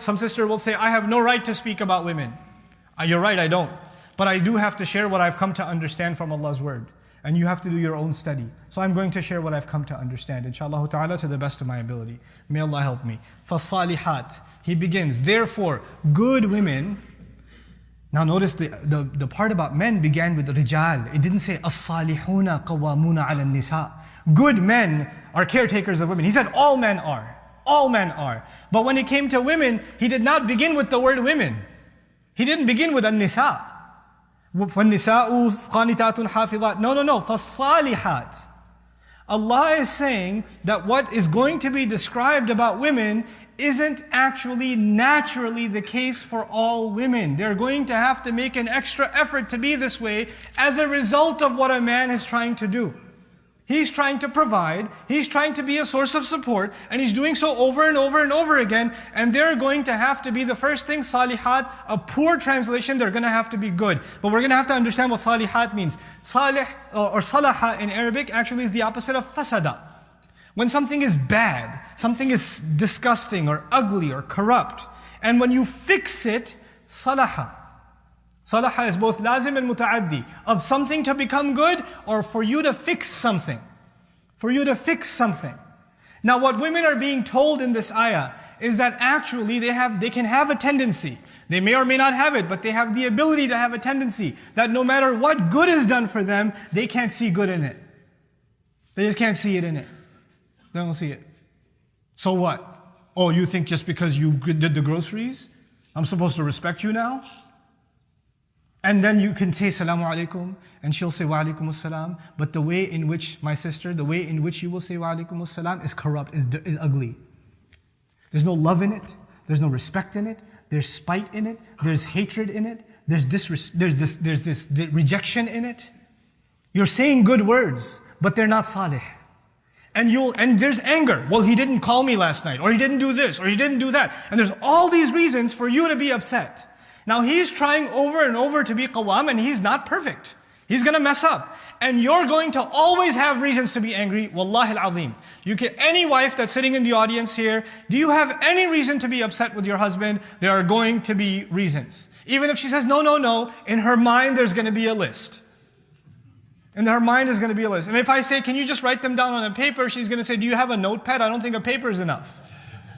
some sister will say, I have no right to speak about women. You're right, I don't. But I do have to share what I've come to understand from Allah's word. And you have to do your own study. So I'm going to share what I've come to understand, inshallah ta'ala, to the best of my ability. May Allah help me. فَالصَّالِحَاتِ He begins, therefore, good women. Now notice the part about men began with rijal. It didn't say, الصَّالِحُونَ قَوَّامُونَ عَلَى النِّسَاءِ Good men are caretakers of women. He said all men are. All men are. But when it came to women, he did not begin with the word women. He didn't begin with an-nisa. فَالنِّسَاءُ قَانِتَاتٌ حَافِظَاتٌ No. فَالصَّالِحَاتِ Allah is saying that what is going to be described about women isn't actually naturally the case for all women. They're going to have to make an extra effort to be this way as a result of what a man is trying to do. He's trying to provide, he's trying to be a source of support, and he's doing so over and over and over again, and they're going to have to be the first thing, salihat, a poor translation, they're going to have to be good. But we're going to have to understand what salihat means. Salih or salaha in Arabic actually is the opposite of fasada. When something is bad, something is disgusting or ugly or corrupt, and when you fix it, salaha. Salaha is both lazim and muta'addi, of something to become good or for you to fix something. For you to fix something. Now what women are being told in this ayah is that actually they can have a tendency. They may or may not have it, but they have the ability to have a tendency that no matter what good is done for them, they can't see good in it. They just can't see it in it. They don't see it. So what? Oh, you think just because you did the groceries, I'm supposed to respect you now? And then you can say Salamu Alaikum, and she'll say Wa Alaikum Assalam. But the way in which, my sister, the way in which you will say Wa Alaikum Assalam is corrupt, is ugly. There's no love in it. There's no respect in it. There's spite in it. There's hatred in it. There's this rejection in it. You're saying good words, but they're not salih. And there's anger. Well, he didn't call me last night, or he didn't do this, or he didn't do that. And there's all these reasons for you to be upset. Now he's trying over and over to be qawwam, and he's not perfect. He's going to mess up. And you're going to always have reasons to be angry. Wallahi al-azim. Any wife that's sitting in the audience here, do you have any reason to be upset with your husband? There are going to be reasons. Even if she says, no, in her mind there's going to be a list. In her mind is going to be a list. And if I say, can you just write them down on a paper? She's going to say, do you have a notepad? I don't think a paper is enough.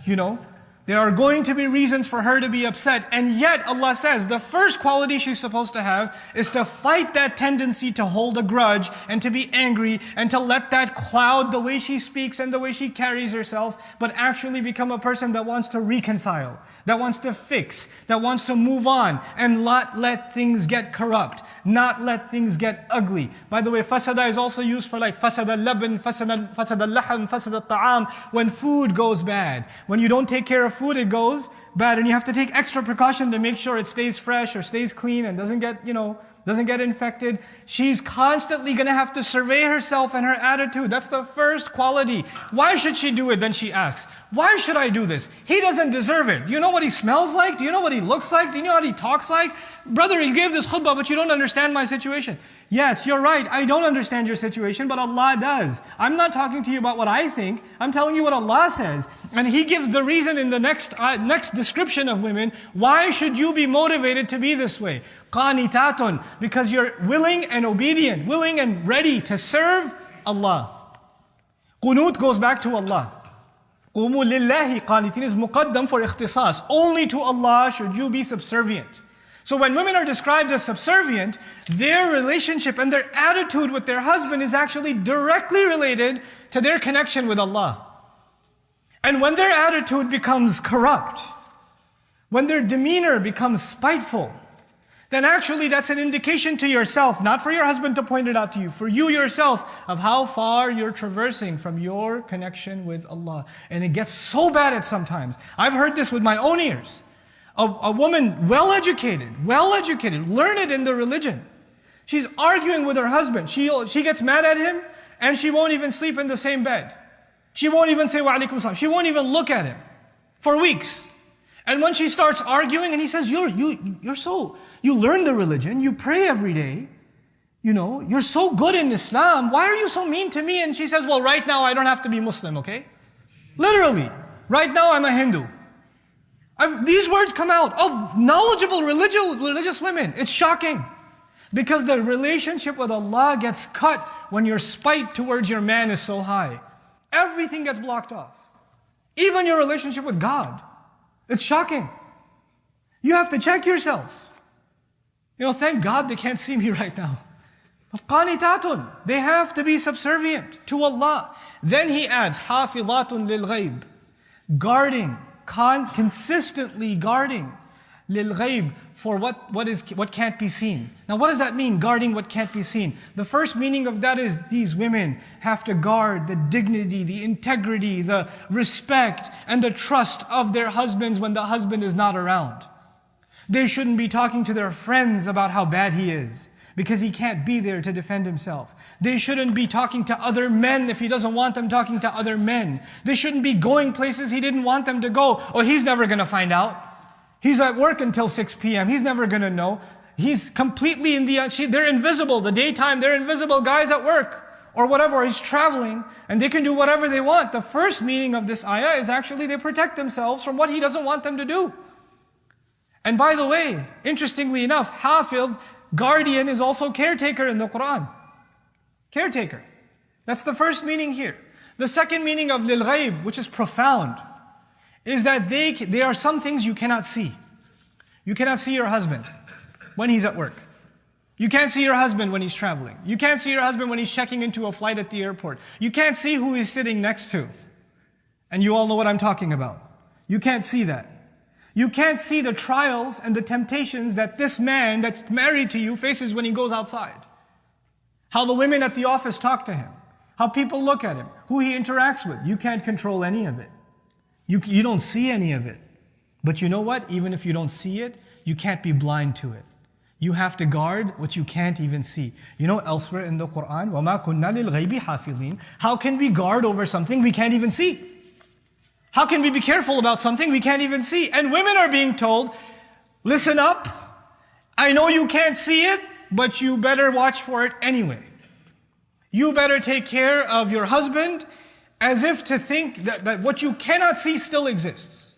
There are going to be reasons for her to be upset. And yet Allah says the first quality she's supposed to have is to fight that tendency to hold a grudge and to be angry and to let that cloud the way she speaks and the way she carries herself, but actually become a person that wants to reconcile, that wants to fix, that wants to move on and not let things get corrupt, not let things get ugly. By the way, fasada is also used for like fasada al-laban, fasada al-laham, fasada al-ta'am, when food goes bad. When you don't take care of food, it goes bad, and you have to take extra precaution to make sure it stays fresh or stays clean and doesn't get infected. She's constantly going to have to survey herself and her attitude. That's the first quality. Why should she do it? Then she asks, why should I do this? He doesn't deserve it. Do you know what he smells like? Do you know what he looks like? Do you know what he talks like? Brother, you gave this khutbah, but you don't understand my situation. Yes, you're right. I don't understand your situation, but Allah does. I'm not talking to you about what I think. I'm telling you what Allah says. And He gives the reason in the next description of women. Why should you be motivated to be this way? Qanitatun, because you're willing and obedient, willing and ready to serve Allah. Qunut goes back to Allah. Qumu lillahi qanitin is muqaddam for ikhtisas. Only to Allah should you be subservient. So when women are described as subservient, their relationship and their attitude with their husband is actually directly related to their connection with Allah. And when their attitude becomes corrupt, when their demeanor becomes spiteful, then actually that's an indication to yourself, not for your husband to point it out to you, for you yourself, of how far you're traversing from your connection with Allah. And it gets so bad at sometimes. I've heard this with my own ears. A woman well-educated, learned in the religion. She's arguing with her husband. She gets mad at him, and she won't even sleep in the same bed. She won't even say wa alaikum salam. She won't even look at him for weeks. And when she starts arguing, and he says, you learn the religion, you pray every day, you're so good in Islam, why are you so mean to me? And she says, well, right now I don't have to be Muslim, okay? Literally, right now I'm a Hindu. These words come out of knowledgeable religious women. It's shocking. Because the relationship with Allah gets cut when your spite towards your man is so high. Everything gets blocked off. Even your relationship with God. It's shocking. You have to check yourself. Thank God they can't see me right now. But qanitatun, they have to be subservient to Allah. Then he adds, hafizatun lil ghayb, guarding, consistently guarding, lil ghayb, for what can't be seen. Now what does that mean, guarding what can't be seen? The first meaning of that is these women have to guard the dignity, the integrity, the respect, and the trust of their husbands when the husband is not around. They shouldn't be talking to their friends about how bad he is, because he can't be there to defend himself. They shouldn't be talking to other men if he doesn't want them talking to other men. They shouldn't be going places he didn't want them to go. Oh, he's never going to find out. He's at work until 6 p.m. He's never going to know. He's completely they're invisible. The daytime, they're invisible. Guys at work or whatever, he's traveling and they can do whatever they want. The first meaning of this ayah is actually they protect themselves from what he doesn't want them to do. And by the way, interestingly enough, hafiz, guardian, is also caretaker in the Quran. Caretaker. That's the first meaning here. The second meaning of lil ghayb, which is profound, is that there are some things you cannot see. You cannot see your husband when he's at work. You can't see your husband when he's traveling. You can't see your husband when he's checking into a flight at the airport. You can't see who he's sitting next to. And you all know what I'm talking about. You can't see that. You can't see the trials and the temptations that this man that's married to you faces when he goes outside. How the women at the office talk to him. How people look at him. Who he interacts with. You can't control any of it. You don't see any of it. But you know what? Even if you don't see it, you can't be blind to it. You have to guard what you can't even see. Elsewhere in the Quran, وَمَا كُنَّا لِلْغَيْبِ حَافِظِينَ. How can we guard over something we can't even see? How can we be careful about something we can't even see? And women are being told, listen up, I know you can't see it, but you better watch for it anyway. You better take care of your husband as if to think that what you cannot see still exists.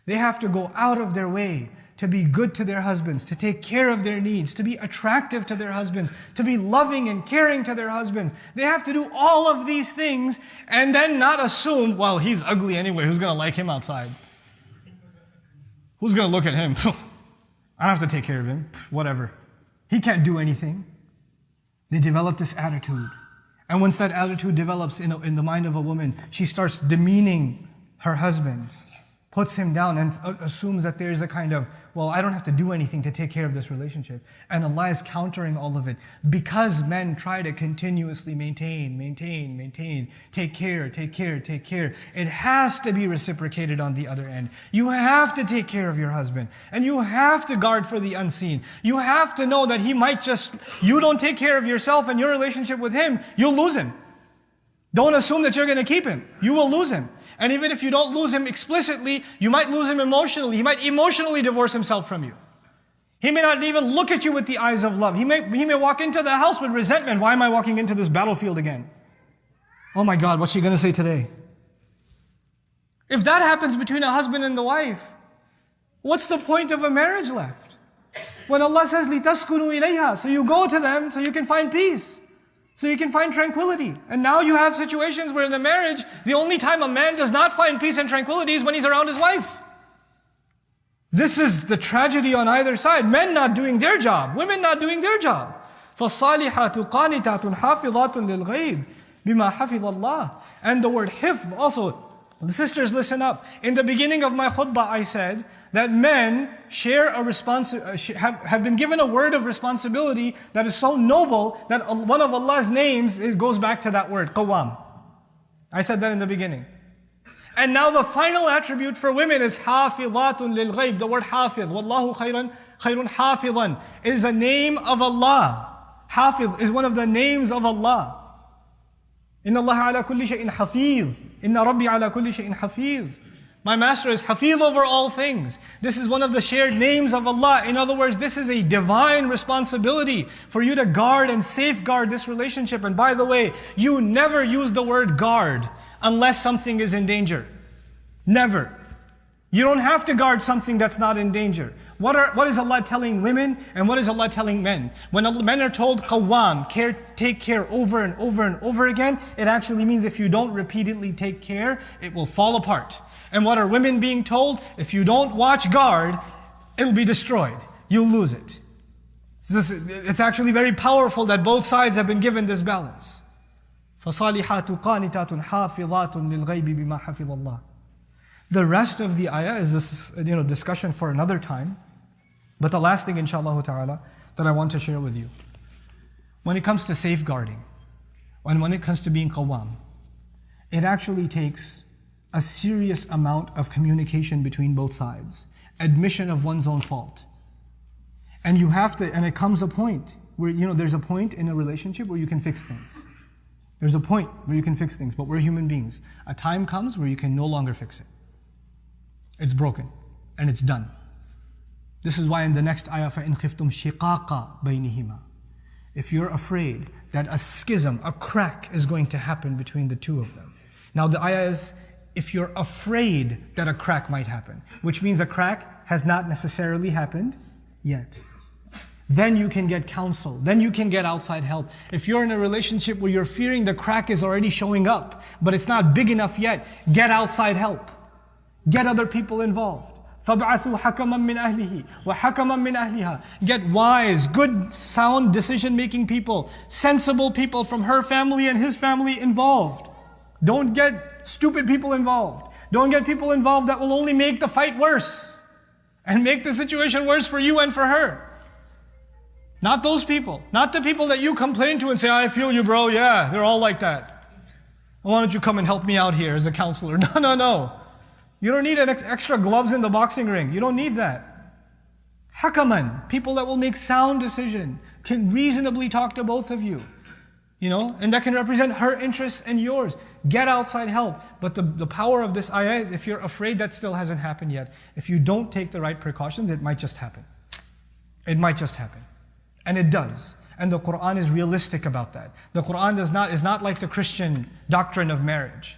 They have to go out of their way to be good to their husbands, to take care of their needs, to be attractive to their husbands, to be loving and caring to their husbands. They have to do all of these things and then not assume, well, he's ugly anyway, who's going to like him outside? Who's going to look at him? I don't have to take care of him, whatever. He can't do anything. They develop this attitude. And once that attitude develops in the mind of a woman, she starts demeaning her husband, puts him down and assumes that there's a kind of, well, I don't have to do anything to take care of this relationship. And Allah is countering all of it. Because men try to continuously maintain, take care. It has to be reciprocated on the other end. You have to take care of your husband. And you have to guard for the unseen. You have to know that he might you don't take care of yourself and your relationship with him, you'll lose him. Don't assume that you're going to keep him. You will lose him. And even if you don't lose him explicitly, you might lose him emotionally. He might emotionally divorce himself from you. He may not even look at you with the eyes of love. He may walk into the house with resentment. Why am I walking into this battlefield again? Oh my God, what's she going to say today? If that happens between a husband and the wife, what's the point of a marriage left? When Allah says, لِتَسْكُنُوا إِلَيْهَا, so you go to them so you can find peace. So you can find tranquility. And now you have situations where in the marriage, the only time a man does not find peace and tranquility is when he's around his wife. This is the tragedy on either side. Men not doing their job, women not doing their job. فَالصَّالِحَاتُ قَانِتَاتٌ حَافِظَاتٌ لِلْغَيْبِ بِمَا حَفِظَ اللَّهِ. And the word hifz also, the sisters listen up. In the beginning of my khutbah I said that men share have been given a word of responsibility that is so noble that one of Allah's names goes back to that word, qawwam. I said that in the beginning. And now the final attribute for women is hafizatun lil ghayb. The word hafiz, wallahu khayrun hafizan, is a name of Allah. Hafiz is one of the names of Allah. Inna Allah ala kulli shay'in hafiz. Inna Rabbi ala kulli shay'in hafiz. My master is hafiz over all things. This is one of the shared names of Allah. In other words, this is a divine responsibility for you to guard and safeguard this relationship. And by the way, you never use the word guard unless something is in danger. Never. You don't have to guard something that's not in danger. What is Allah telling women and what is Allah telling men? When men are told qawwam, take care over and over and over again, it actually means if you don't repeatedly take care, it will fall apart. And what are women being told? If you don't watch guard, it'll be destroyed. You'll lose it. It's actually very powerful that both sides have been given this balance. فَصَالِحَاتُ قَانِتَاتٌ حَافِظَاتٌ لِلْغَيْبِ بِمَا حَفِظَ اللَّهِ. The rest of the ayah is this discussion for another time. But the last thing, inshallah ta'ala, that I want to share with you. When it comes to safeguarding, when it comes to being qawwam, it actually takes a serious amount of communication between both sides. Admission of one's own fault. And you have to, and it comes a point where, there's a point in a relationship where you can fix things. There's a point where you can fix things, but we're human beings. A time comes where you can no longer fix it. It's broken, and it's done. This is why in the next ayah, فَإِنْ خِفْتُمْ شِقَاقَ بَيْنِهِمَا. If you're afraid that a schism, a crack is going to happen between the two of them. Now the ayah is, if you're afraid that a crack might happen, which means a crack has not necessarily happened yet. Then you can get counsel. Then you can get outside help. If you're in a relationship where you're fearing the crack is already showing up, but it's not big enough yet, get outside help. Get other people involved. فَابْعَثُوا حَكَمًا مِّنْ أَهْلِهِ وَحَكَمًا مِّنْ أَهْلِهَا. Get wise, good, sound decision-making people, sensible people from her family and his family involved. Don't get stupid people involved. Don't get people involved that will only make the fight worse and make the situation worse for you and for her. Not those people. Not the people that you complain to and say, I feel you, bro. Yeah, they're all like that. Why don't you come and help me out here as a counselor? No. You don't need extra gloves in the boxing ring. You don't need that. Hakaman, people that will make sound decision, can reasonably talk to both of you. And that can represent her interests and yours. Get outside help. But the power of this ayah is if you're afraid that still hasn't happened yet, if you don't take the right precautions, it might just happen. It might just happen. And it does. And the Quran is realistic about that. The Quran is not like the Christian doctrine of marriage.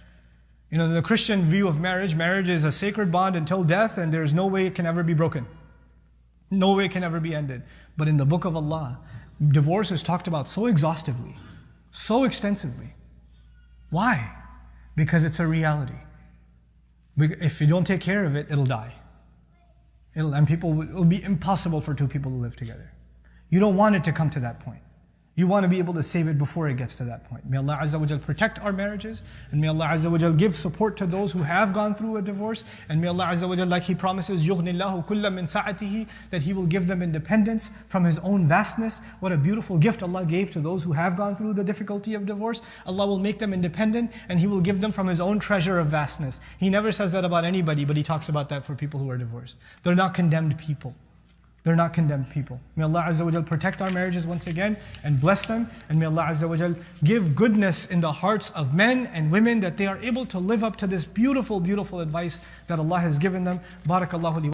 The Christian view of marriage is a sacred bond until death, and there's no way it can ever be broken. No way it can ever be ended. But in the book of Allah, divorce is talked about so exhaustively, so extensively. Why? Because it's a reality. If you don't take care of it, it'll die. It'll be impossible for two people to live together. You don't want it to come to that point. You want to be able to save it before it gets to that point. May Allah Azza wa Jal protect our marriages, and may Allah Azza wa Jal give support to those who have gone through a divorce, and may Allah Azza wa Jal, like He promises, يُغْنِ اللَّهُ كُلَّ مِنْ سَعَتِهِ, that He will give them independence from His own vastness. What a beautiful gift Allah gave to those who have gone through the difficulty of divorce. Allah will make them independent, and He will give them from His own treasure of vastness. He never says that about anybody, but He talks about that for people who are divorced. They're not condemned people. They're not condemned people. May Allah Azza wa Jal protect our marriages once again and bless them. And may Allah Azza wa Jal give goodness in the hearts of men and women that they are able to live up to this beautiful, beautiful advice that Allah has given them. Barakallahu li.